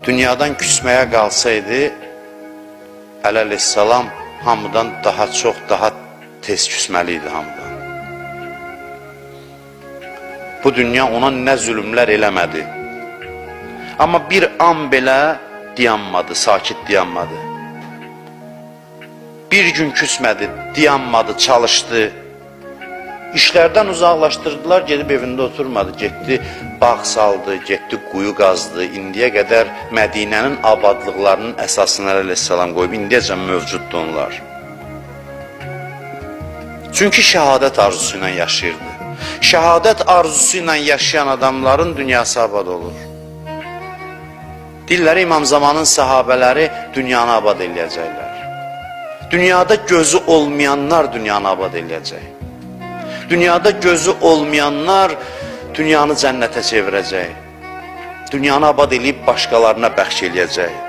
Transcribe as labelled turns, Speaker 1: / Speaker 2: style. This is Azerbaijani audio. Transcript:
Speaker 1: dünyadan küsməyə qalsaydı, əleyhissalam hamıdan daha çox, daha tez küsməli idi hamıdan. Bu dünya ona nə zülümlər eləmədi. Amma bir an belə dayanmadı, sakit dayanmadı. Bir gün küsmədi, dayanmadı, çalışdı. İşlərdən uzaqlaşdırdılar, gedib evində oturmadı. Getdi, bağ saldı, getdi, quyu qazdı. İndiyə qədər Mədinənin abadlıqlarının əsasını əleyhissalam qoyub, indiyəcən mövcuddur onlar. Çünki şəhadət arzusu ilə yaşayırdı. Şəhadət arzusu ilə yaşayan adamların dünyası abad olur. Dilləri İmam Zamanın sahabələri dünyanı abad eləyəcəklər. Dünyada gözü olmayanlar dünyanı abad eləyəcək. Dünyada gözü olmayanlar dünyanı cənnətə çevirəcək. Dünyanı abad eləyib başqalarına bəxş eləyəcək.